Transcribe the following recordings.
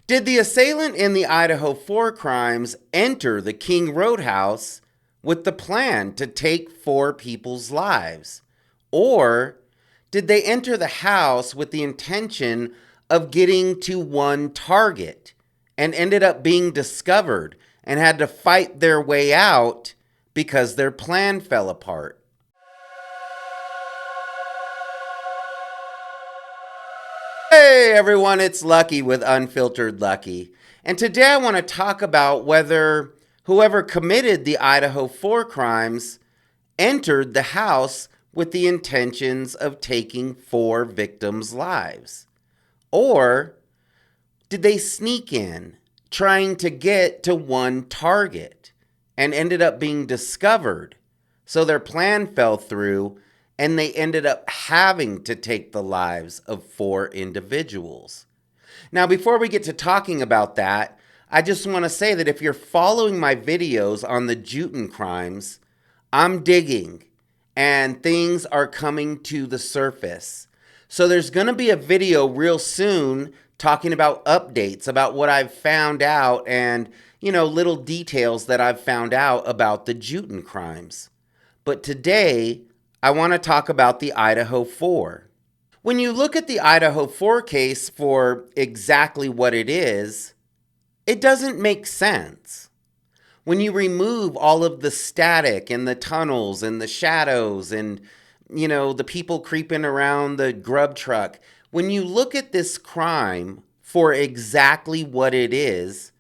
Did the assailant in the Idaho 4 crimes enter the King Roadhouse with the plan to take 4 people's lives? Or did they enter the house with the intention of getting to one target and ended up being discovered and had to fight their way out because their plan fell apart? Hey everyone, it's Lucky with Unfiltered Lucky. And today I want to talk about whether whoever committed the Idaho 4 crimes entered the house with the intentions of taking 4 victims' lives. Or did they sneak in trying to get to one target and ended up being discovered, so their plan fell through and they ended up having to take the lives of 4 individuals? Now, before we get to talking about that, I just want to say that if you're following my videos on the Juten crimes, I'm digging and things are coming to the surface. So there's going to be a video real soon talking about updates, about what I've found out and, little details that I've found out about the Juten crimes. But today, I want to talk about the Idaho 4. When you look at the Idaho 4 case for exactly what it is, it doesn't make sense. When you remove all of the static and the tunnels and the shadows and, the people creeping around the grub truck, when you look at this crime for exactly what it is,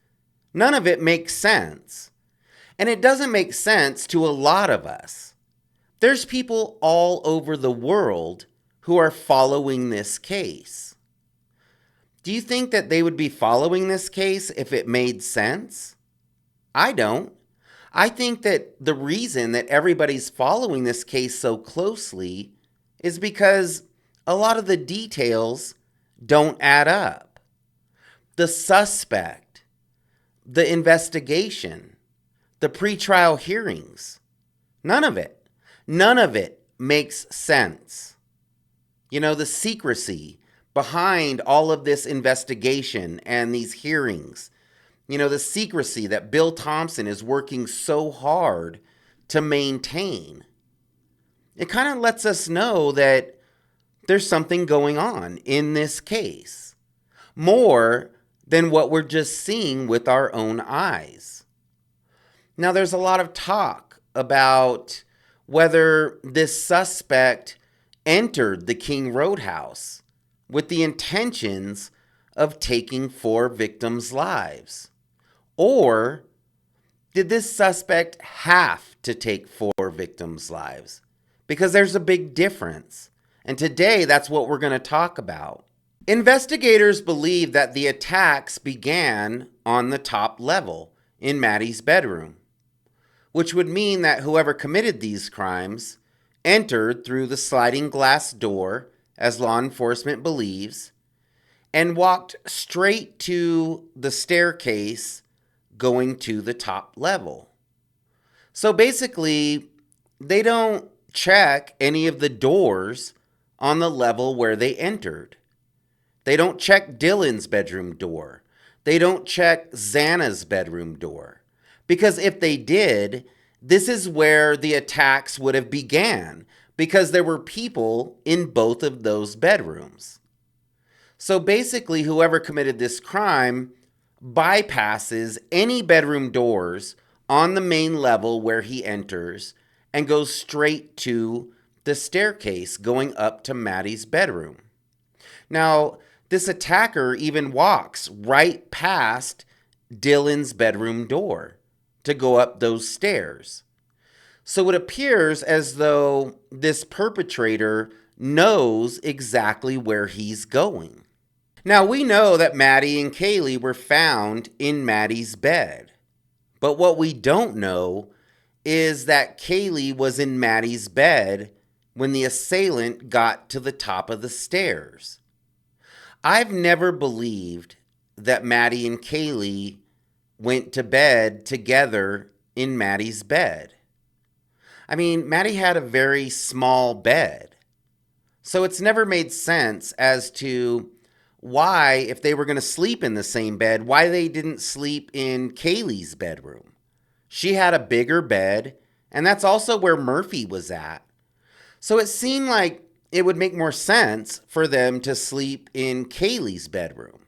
none of it makes sense. And it doesn't make sense to a lot of us. There's people all over the world who are following this case. Do you think that they would be following this case if it made sense? I don't. I think that the reason that everybody's following this case so closely is because a lot of the details don't add up. The suspect, the investigation, the pretrial hearings, none of it makes sense. The secrecy behind all of this investigation and these hearings, the secrecy that Bill Thompson is working so hard to maintain. It kind of lets us know that there's something going on in this case, more than what we're just seeing with our own eyes. Now, there's a lot of talk about whether this suspect entered the King Roadhouse with the intentions of taking 4 victims' lives. Or did this suspect have to take 4 victims' lives? Because there's a big difference. And today, that's what we're going to talk about. Investigators believe that the attacks began on the top level in Maddie's bedroom, which would mean that whoever committed these crimes entered through the sliding glass door, as law enforcement believes, and walked straight to the staircase going to the top level. So basically, they don't check any of the doors on the level where they entered. They don't check Dylan's bedroom door. They don't check Xana's bedroom door. Because if they did, this is where the attacks would have began, because there were people in both of those bedrooms. So basically, whoever committed this crime bypasses any bedroom doors on the main level where he enters and goes straight to the staircase going up to Maddie's bedroom. Now, this attacker even walks right past Dylan's bedroom door to go up those stairs. So it appears as though this perpetrator knows exactly where he's going. Now, we know that Maddie and Kaylee were found in Maddie's bed. But what we don't know is that Kaylee was in Maddie's bed when the assailant got to the top of the stairs. I've never believed that Maddie and Kaylee went to bed together in Maddie's bed. I mean, Maddie had a very small bed. So it's never made sense as to why, if they were going to sleep in the same bed, why they didn't sleep in Kaylee's bedroom. She had a bigger bed, and that's also where Murphy was at. So it seemed like it would make more sense for them to sleep in Kaylee's bedroom.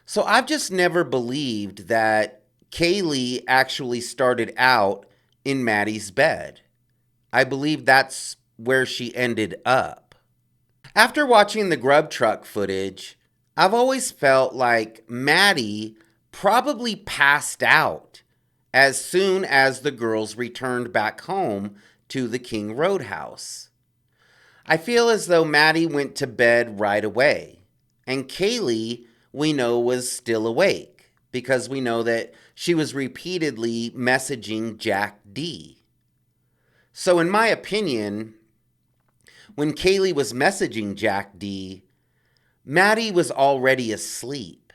So I've just never believed that Kaylee actually started out in Maddie's bed. I believe that's where she ended up. After watching the grub truck footage, I've always felt like Maddie probably passed out as soon as the girls returned back home to the King Roadhouse. I feel as though Maddie went to bed right away, and Kaylee, we know, was still awake because we know that she was repeatedly messaging Jack D. So in my opinion, when Kaylee was messaging Jack D, Maddie was already asleep.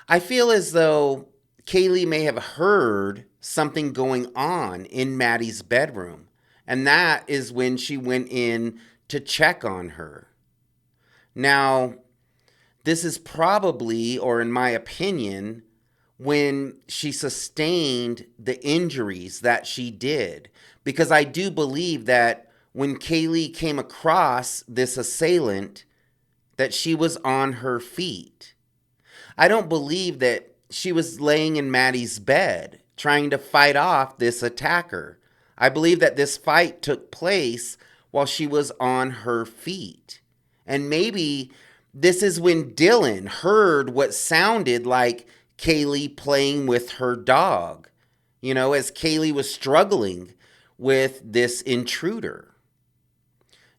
I feel as though Kaylee may have heard something going on in Maddie's bedroom, and that is when she went in to check on her. Now, this is probably, or in my opinion, when she sustained the injuries that she did. Because I do believe that when Kaylee came across this assailant, that she was on her feet. I don't believe that she was laying in Maddie's bed trying to fight off this attacker. I believe that this fight took place while she was on her feet. And maybe this is when Dylan heard what sounded like Kaylee playing with her dog, as Kaylee was struggling with this intruder.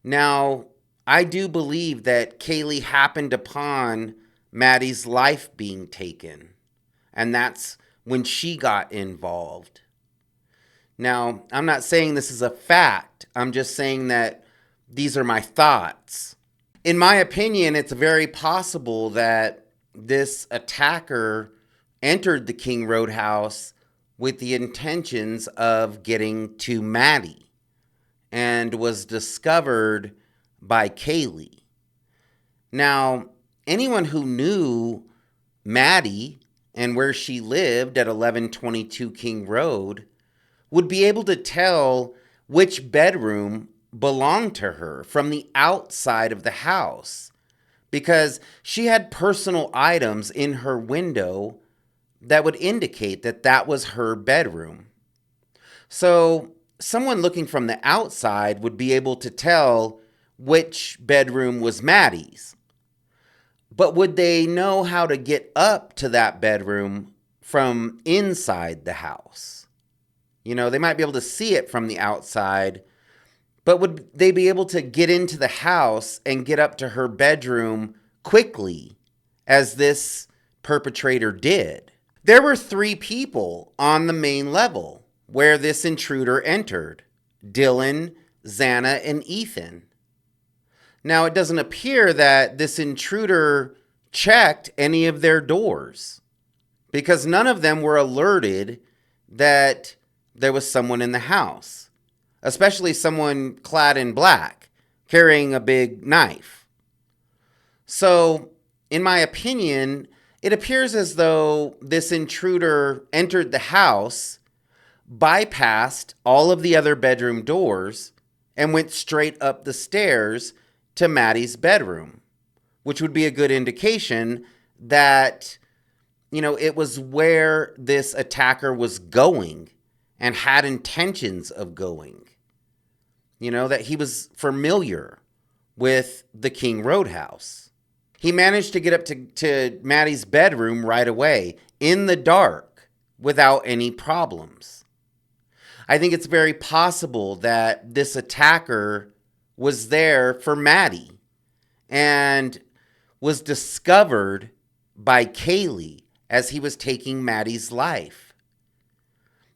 Now, I do believe that Kaylee happened upon Maddie's life being taken, and that's when she got involved. Now, I'm not saying this is a fact. I'm just saying that these are my thoughts. In my opinion, it's very possible that this attacker entered the King Roadhouse with the intentions of getting to Maddie and was discovered by Kaylee. Now, anyone who knew Maddie and where she lived at 1122 King Road would be able to tell which bedroom belonged to her from the outside of the house, because she had personal items in her window that would indicate that that was her bedroom. So someone looking from the outside would be able to tell which bedroom was Maddie's. But would they know how to get up to that bedroom from inside the house? They might be able to see it from the outside, but would they be able to get into the house and get up to her bedroom quickly, as this perpetrator did? There were 3 people on the main level where this intruder entered: Dylan, Xana, and Ethan. Now, it doesn't appear that this intruder checked any of their doors, because none of them were alerted that there was someone in the house, especially someone clad in black, carrying a big knife. So, in my opinion, it appears as though this intruder entered the house, bypassed all of the other bedroom doors, and went straight up the stairs to Maddie's bedroom, which would be a good indication that, it was where this attacker was going and had intentions of going. That he was familiar with the King Roadhouse. He managed to get up to Maddie's bedroom right away, in the dark, without any problems. I think it's very possible that this attacker was there for Maddie and was discovered by Kaylee as he was taking Maddie's life.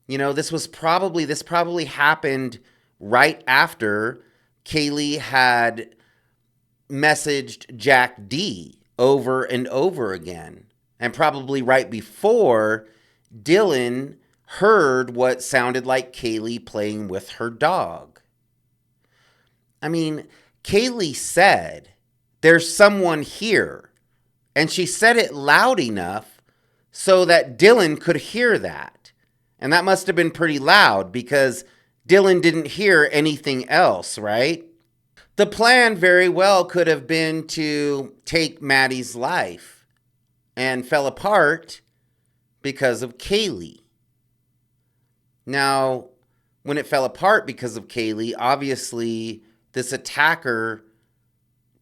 This probably happened right after Kaylee had messaged Jack D over and over again, and probably right before Dylan heard what sounded like Kaylee playing with her dog. I mean, Kaylee said there's someone here. And she said it loud enough so that Dylan could hear that. And that must have been pretty loud because Dylan didn't hear anything else, right? The plan very well could have been to take Maddie's life and fell apart because of Kaylee. Now, when it fell apart because of Kaylee, obviously this attacker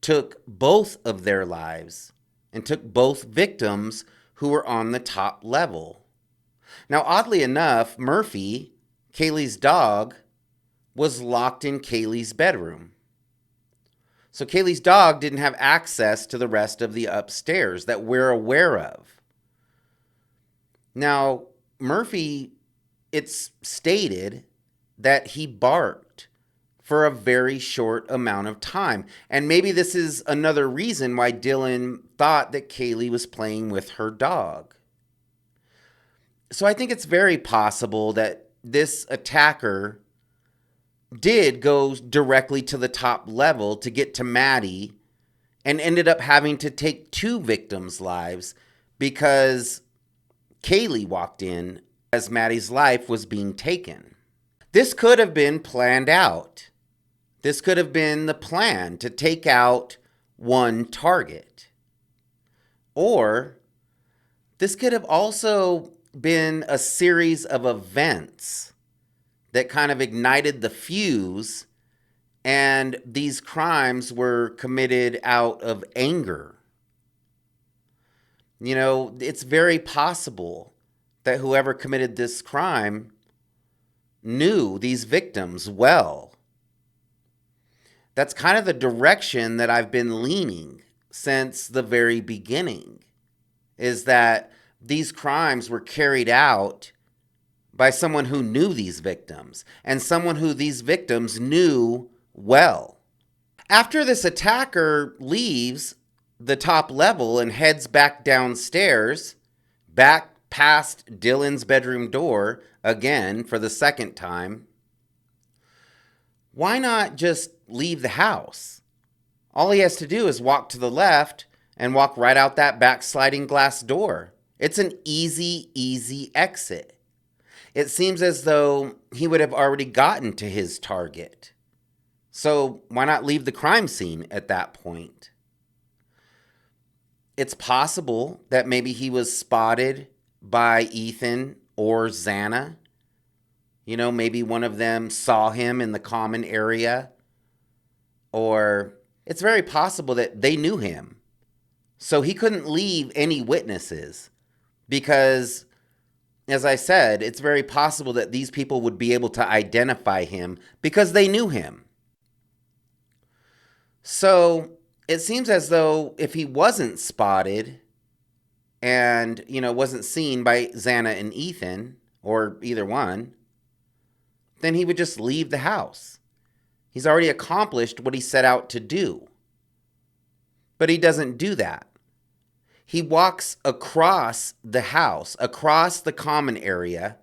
took both of their lives and took both victims who were on the top level. Now, oddly enough, Murphy, Kaylee's dog, was locked in Kaylee's bedroom. So Kaylee's dog didn't have access to the rest of the upstairs that we're aware of. Now, Murphy, it's stated that he barked for a very short amount of time. And maybe this is another reason why Dylan thought that Kaylee was playing with her dog. So I think it's very possible that this attacker did go directly to the top level to get to Maddie and ended up having to take two victims' lives because Kaylee walked in as Maddie's life was being taken. This could have been planned out. This could have been the plan to take out one target. Or this could have also been a series of events that kind of ignited the fuse, and these crimes were committed out of anger. You know, it's very possible that whoever committed this crime knew these victims well. That's kind of the direction that I've been leaning since the very beginning, is that these crimes were carried out by someone who knew these victims and someone who these victims knew well. After this attacker leaves the top level and heads back downstairs, back past Dylan's bedroom door again for the second time, why not just leave the house? All he has to do is walk to the left and walk right out that back sliding glass door. It's an easy exit. It seems as though he would have already gotten to his target. So why not leave the crime scene at that point? It's possible that maybe he was spotted by Ethan or Xana. You know, maybe one of them saw him in the common area. Or it's very possible that they knew him. So he couldn't leave any witnesses because, as I said, it's very possible that these people would be able to identify him because they knew him. So it seems as though if he wasn't spotted and, wasn't seen by Xana and Ethan, or either one, then he would just leave the house. He's already accomplished what he set out to do. But he doesn't do that. He walks across the house, across the common area,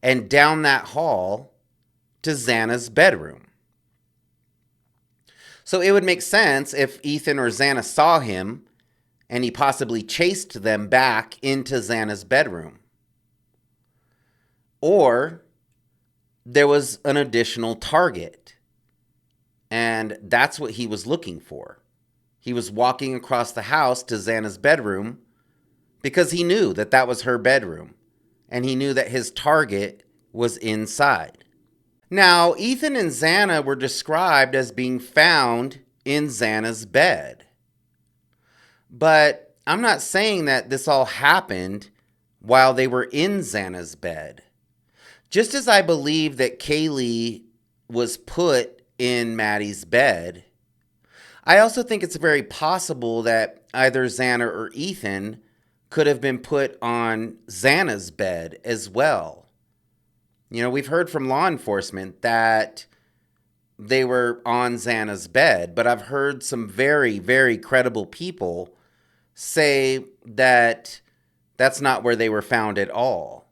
and down that hall to Xana's bedroom. So it would make sense if Ethan or Xana saw him and he possibly chased them back into Xana's bedroom. Or there was an additional target, and that's what he was looking for. He was walking across the house to Xana's bedroom because he knew that that was her bedroom, and he knew that his target was inside. Now, Ethan and Xana were described as being found in Xana's bed. But I'm not saying that this all happened while they were in Xana's bed. Just as I believe that Kaylee was put in Maddie's bed, I also think it's very possible that either Xana or Ethan could have been put on Xana's bed as well. We've heard from law enforcement that they were on Xana's bed, but I've heard some very, very credible people say that that's not where they were found at all.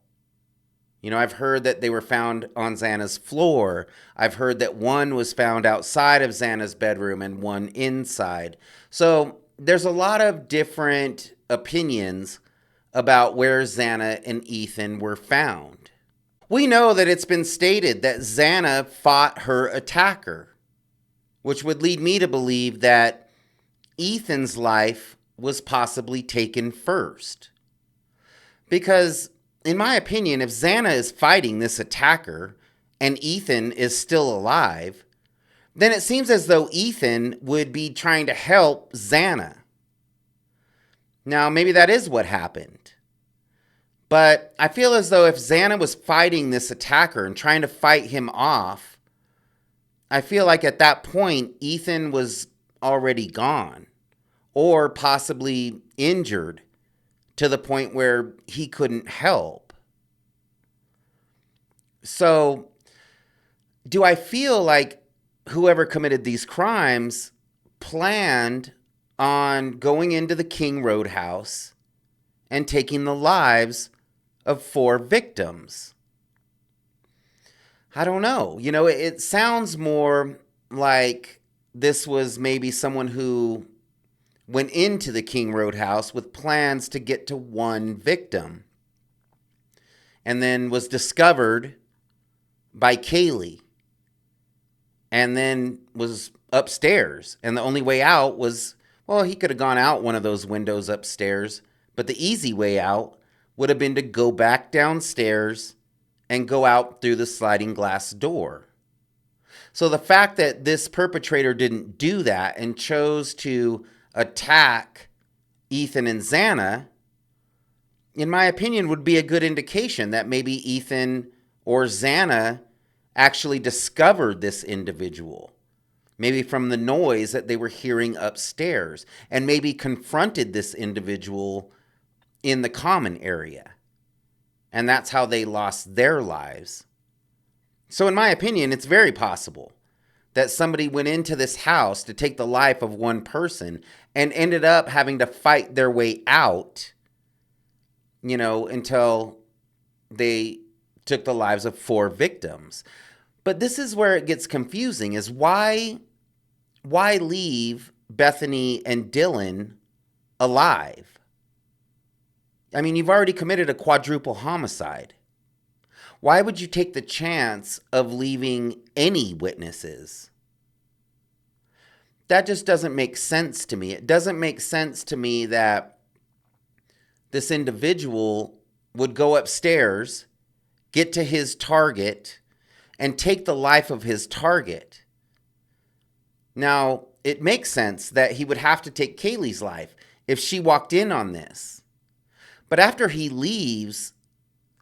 I've heard that they were found on Xana's floor. I've heard that one was found outside of Xana's bedroom and one inside. So there's a lot of different opinions about where Xana and Ethan were found. We know that it's been stated that Xana fought her attacker, which would lead me to believe that Ethan's life was possibly taken first. Because, in my opinion, if Xana is fighting this attacker and Ethan is still alive, then it seems as though Ethan would be trying to help Xana. Now, maybe that is what happened. But I feel as though if Xana was fighting this attacker and trying to fight him off, I feel like at that point, Ethan was already gone or possibly injured to the point where he couldn't help. So, do I feel like whoever committed these crimes planned on going into the King Roadhouse and taking the lives of 4 victims? I don't know. It sounds more like this was maybe someone who went into the King Roadhouse with plans to get to one victim and then was discovered by Kaylee and then was upstairs. And the only way out was, well, he could have gone out one of those windows upstairs, but the easy way out would have been to go back downstairs and go out through the sliding glass door. So the fact that this perpetrator didn't do that and chose to attack Ethan and Xana, in my opinion, would be a good indication that maybe Ethan or Xana actually discovered this individual, maybe from the noise that they were hearing upstairs, and maybe confronted this individual in the common area. And that's how they lost their lives. So in my opinion, it's very possible that somebody went into this house to take the life of one person and ended up having to fight their way out, until they took the lives of 4 victims. But this is where it gets confusing, is why leave Bethany and Dylan alive? I mean, you've already committed a quadruple homicide. Why would you take the chance of leaving any witnesses? That just doesn't make sense to me. It doesn't make sense to me that this individual would go upstairs, get to his target, and take the life of his target. Now, it makes sense that he would have to take Kaylee's life if she walked in on this. But after he leaves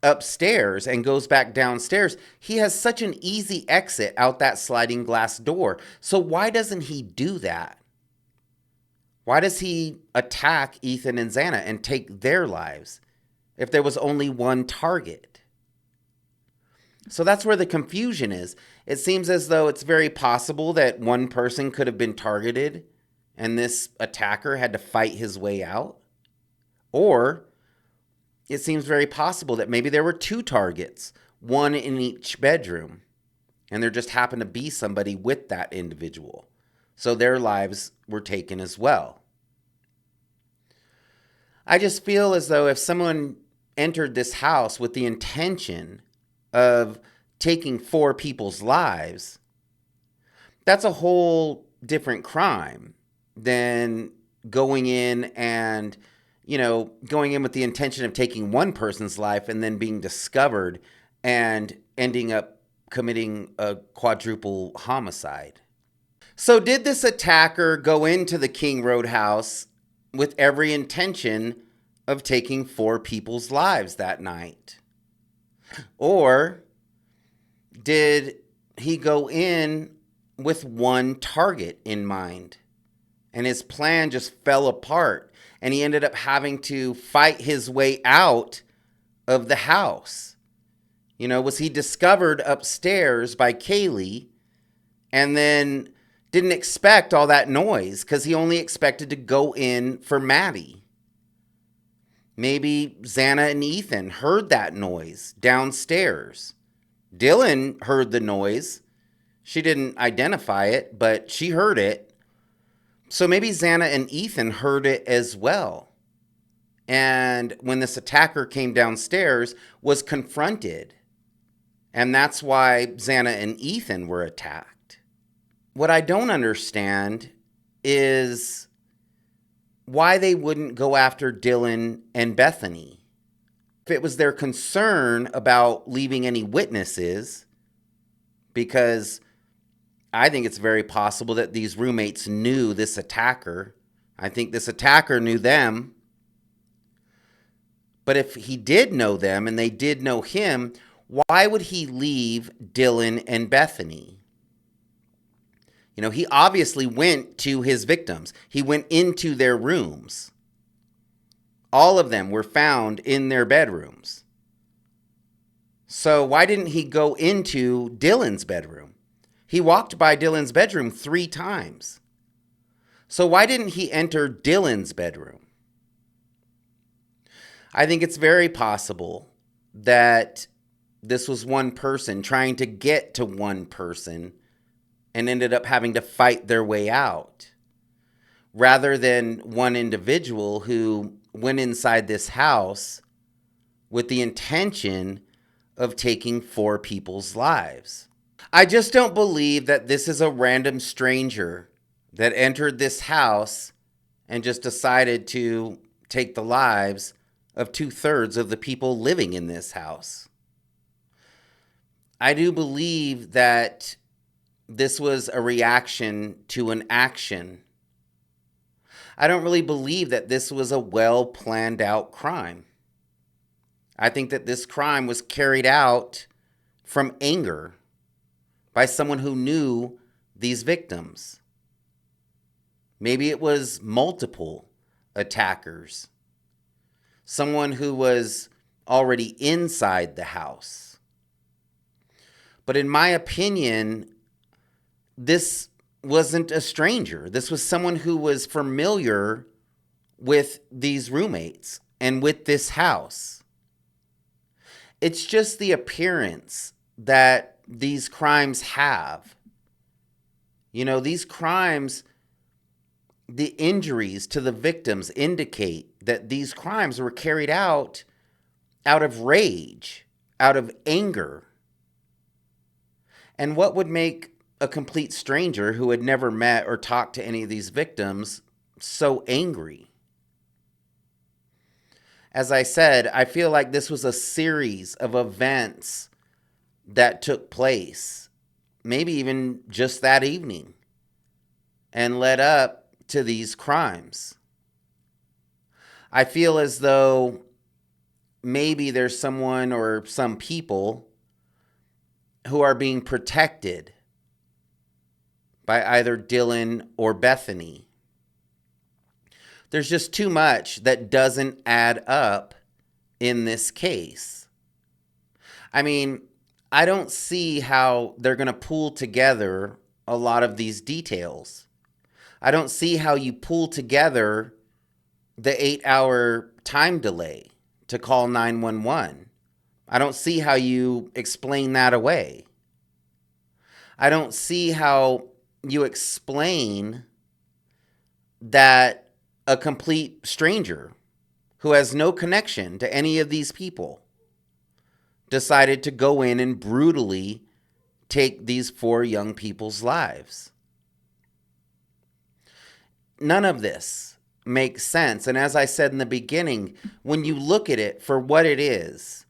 upstairs and goes back downstairs, he has such an easy exit out that sliding glass door. So why doesn't he do that? Why does he attack Ethan and Xana and take their lives if there was only one target? So that's where the confusion is. It seems as though it's very possible that one person could have been targeted and this attacker had to fight his way out. Or it seems very possible that maybe there were 2 targets, one in each bedroom, and there just happened to be somebody with that individual. So their lives were taken as well. I just feel as though if someone entered this house with the intention of taking 4 people's lives, that's a whole different crime than going in and going in with the intention of taking one person's life and then being discovered and ending up committing a quadruple homicide. So did this attacker go into the King Roadhouse with every intention of taking 4 people's lives that night? Or did he go in with one target in mind and his plan just fell apart and he ended up having to fight his way out of the house? Was he discovered upstairs by Kaylee and then didn't expect all that noise because he only expected to go in for Maddie? Maybe Xana and Ethan heard that noise downstairs. Dylan heard the noise. She didn't identify it, but she heard it. So maybe Xana and Ethan heard it as well. And when this attacker came downstairs, was confronted. And that's why Xana and Ethan were attacked. What I don't understand is why they wouldn't go after Dylan and Bethany. If it was their concern about leaving any witnesses, because I think it's very possible that these roommates knew this attacker. I think this attacker knew them. But if he did know them and they did know him, why would he leave Dylan and Bethany? You know, he obviously went to his victims. He went into their rooms. All of them were found in their bedrooms. So why didn't he go into Dylan's bedroom? He walked by Dylan's bedroom 3 times. So why didn't he enter Dylan's bedroom? I think it's very possible that this was one person trying to get to one person and ended up having to fight their way out, rather than one individual who went inside this house with the intention of taking 4 people's lives. I just don't believe that this is a random stranger that entered this house and just decided to take the lives of 2/3 of the people living in this house. I do believe that this was a reaction to an action. I don't really believe that this was a well planned out crime. I think that this crime was carried out from anger by someone who knew these victims. Maybe it was multiple attackers. Someone who was already inside the house. But in my opinion, this wasn't a stranger. This was someone who was familiar with these roommates and with this house. It's just the appearance that these crimes have. You know, these crimes, the injuries to the victims indicate that these crimes were carried out of rage, out of anger. And what would make a complete stranger who had never met or talked to any of these victims so angry? As I said, I feel like this was a series of events that took place, maybe even just that evening, and led up to these crimes. I feel as though maybe there's someone or some people who are being protected by either Dylan or Bethany. There's just too much that doesn't add up in this case. I mean, I don't see how they're going to pull together a lot of these details. I don't see how you pull together the 8-hour time delay to call 911. I don't see how you explain that away. I don't see how you explain that a complete stranger who has no connection to any of these people decided to go in and brutally take these 4 young people's lives. None of this makes sense. And as I said in the beginning, when you look at it for what it is,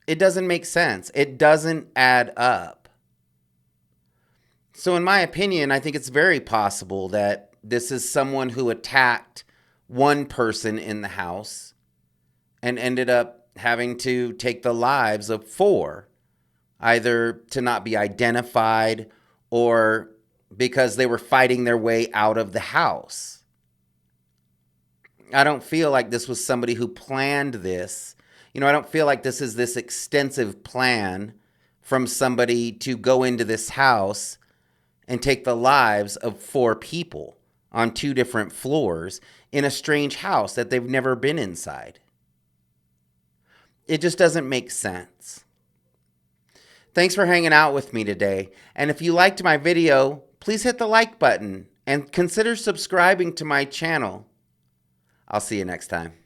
it doesn't make sense. It doesn't add up. So in my opinion, I think it's very possible that this is someone who attacked one person in the house and ended up having to take the lives of 4, either to not be identified or because they were fighting their way out of the house. I don't feel like this was somebody who planned this. You know, I don't feel like this is this extensive plan from somebody to go into this house and take the lives of 4 people on 2 different floors in a strange house that they've never been inside. It just doesn't make sense. Thanks for hanging out with me today. And if you liked my video, please hit the like button and consider subscribing to my channel. I'll see you next time.